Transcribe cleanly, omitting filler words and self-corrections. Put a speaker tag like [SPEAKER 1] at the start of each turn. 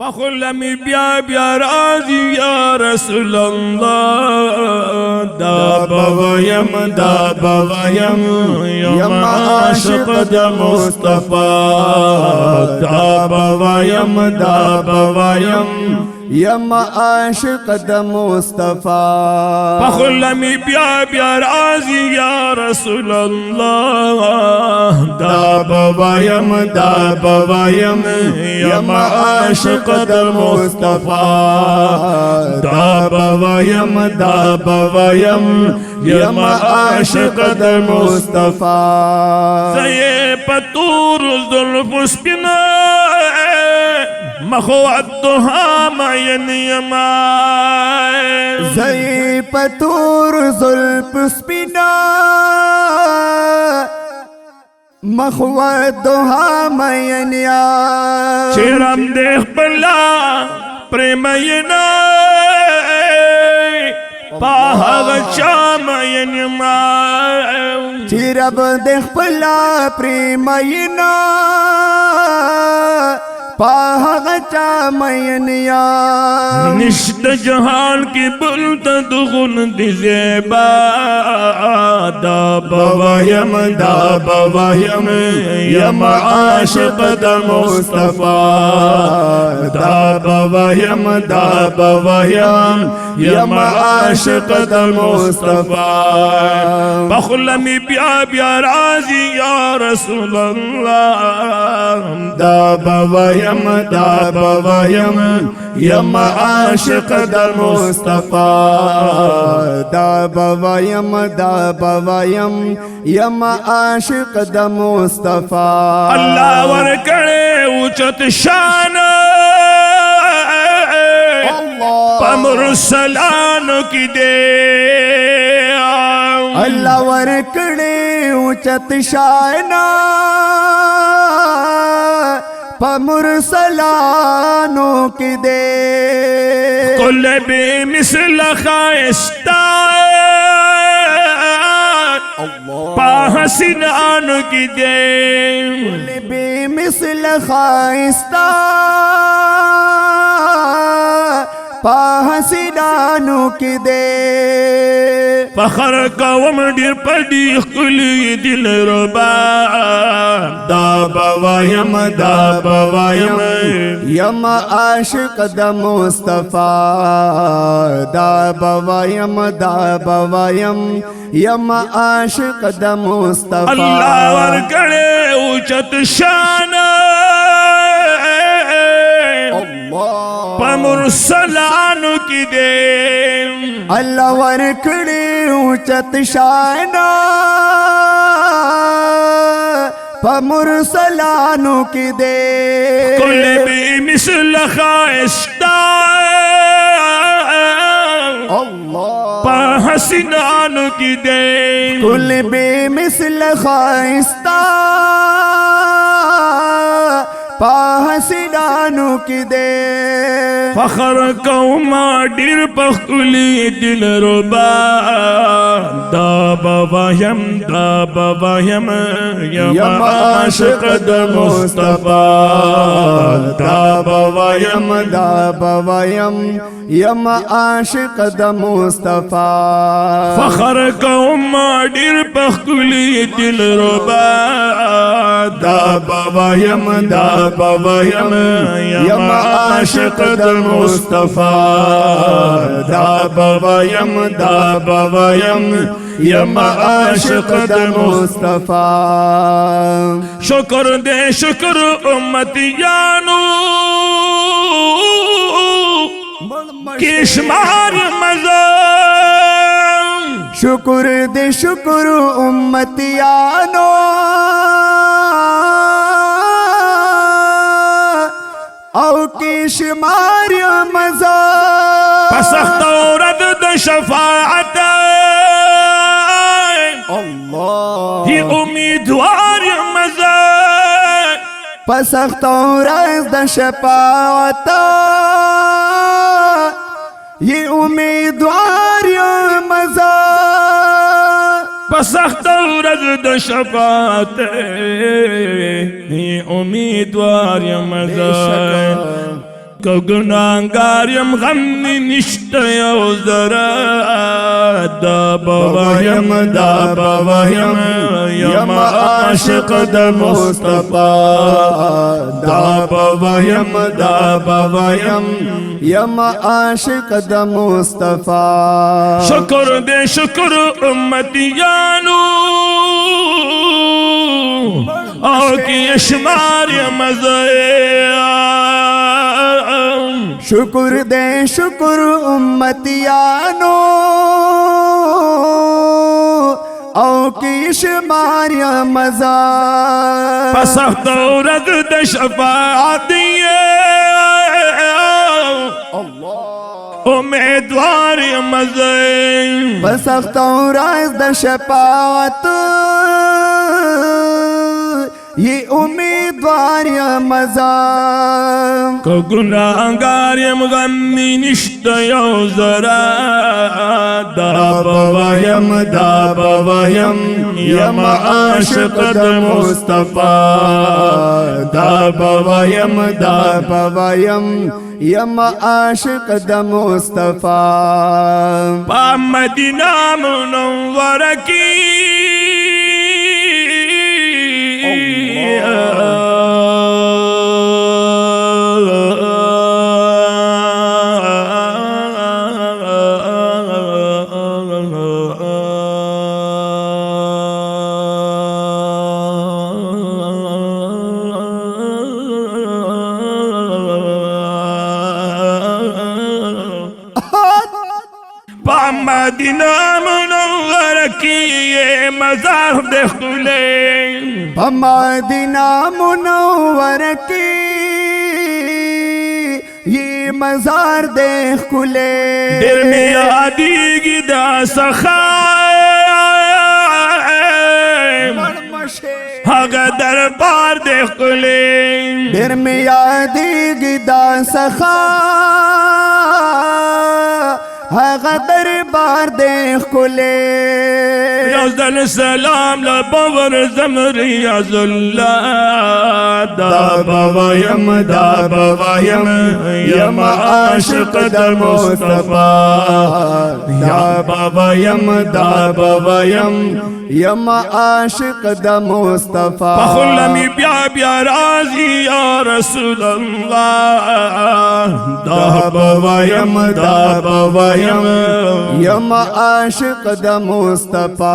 [SPEAKER 1] پخلمی بیا بیا راضی یا رسول الله دا بوایم یم عاشق دا مصطفی دا بوایم
[SPEAKER 2] یم عاشق د مصطفی
[SPEAKER 1] پخلمی بیا بیا راضی یا رسول الله دا بوایم یم عاشق د مصطفی دا بوایم یم عاشق د مصطفی زی پتور زلف سپینا مخوعدها معین یمائے
[SPEAKER 2] زی پتور زلف سپینا مخوعدها معین یا
[SPEAKER 1] چیرم دیکھ بلا پریمینا پاہا چا معین یمائے
[SPEAKER 2] چیرب دیکھ پلا پریمینا پاہغچا مینیا
[SPEAKER 1] نشت جہان کی بلت دغن دی زیبا دا بوایم یم عاشق دا مصطفی دا بوایم یم عاشق دا مصطفی بخلمی بیا بیا راضی یا رسول اللہ دا بوایم یم عاشق دا مصطفی
[SPEAKER 2] دا بوایم یم عاشق دا مصطفی
[SPEAKER 1] اللہ ورکڑے اوچت شان پمرسلان کی دے
[SPEAKER 2] اللہ ورکڑے اوچت شانا پمرسلانوں کی دے
[SPEAKER 1] کل بے مثل خائستہ پاہسنان کی دے
[SPEAKER 2] کل بے مثل خائستہ پاہسنانوں کی دے
[SPEAKER 1] فخر قوم ڈیر پڑی کلی دل ربا دا بوایم
[SPEAKER 2] یم عاشق دا مصطفی دا بوایم یم عاشق دا مصطفی
[SPEAKER 1] اللہ ورکڑے اوچت شان پمرسلان کی دے
[SPEAKER 2] اللہ ورکڑی اوچت شانا پمرسلانوں کی دے
[SPEAKER 1] کل بھی مثل خائستہ پاہسنان کی دے
[SPEAKER 2] کل بھی مثل خائستہ پاہسنانوں کی دے
[SPEAKER 1] فخر قوما ڈیر پخلی دل ربا دا بوایم یم عاشق دا مصطفی دا بوایم
[SPEAKER 2] یم عاشق دا مصطفی
[SPEAKER 1] فخر قوما ڈیر پخلی دل ربا دا بوایم یم عاشق دا مصطفی دا بوایم یم عاشق دا
[SPEAKER 2] مصطفی
[SPEAKER 1] شکر دے شکر امتیانو کشمار مزان
[SPEAKER 2] شکر دے شکر امتیانو او کی شمار مزا
[SPEAKER 1] پسخت و رد شفاعت
[SPEAKER 2] اللہ
[SPEAKER 1] ہی امیدوار مزا
[SPEAKER 2] پسخت و رد شفاعت یہ امیدوار مزا
[SPEAKER 1] پسخت و رد شفاعت ہی امیدوار مزا كغنانگار يم غمني نشت يو زرا داب وهم داب وهم يم عاشق د مصطفى
[SPEAKER 2] داب وهم داب وهم يم عاشق د مصطفى
[SPEAKER 1] شكر دے شكر امتيانو او کی اشمار مزایا
[SPEAKER 2] شکر دے شکر امتیانو او کی شمار مزا
[SPEAKER 1] پسخت ورد د شفاعت امیدوار مزایا
[SPEAKER 2] پسخت ورد د شفاعت یہ امیدوار مزا
[SPEAKER 1] کو گناہگار یم غمی نشت یو ذرا داب ویم داب ویم یم عاشق د مصطفی
[SPEAKER 2] داب ویم داب ویم یم عاشق د مصطفی
[SPEAKER 1] پا مدینہ منور کی مدینہ منور کی یہ مزار دخلے
[SPEAKER 2] مدینہ منور کی یہ مزار دیکھ کھلے
[SPEAKER 1] دل میں یادی گی دا سخائے حق دربار دیکھ کھلے
[SPEAKER 2] دل میں یادی گی دا سخائے هغه دربار دیکھ کھلے
[SPEAKER 1] یوزن سلام لبور زمر یاز اللہ داب ویم داب ویم یم عاشق د مصطفی داب ویم داب ویم
[SPEAKER 2] یم عاشق د مصطفی
[SPEAKER 1] پخلمی بیا بیا راضی یا رسول اللہ داب ویم داب ویم
[SPEAKER 2] یم عاشق د مصطفی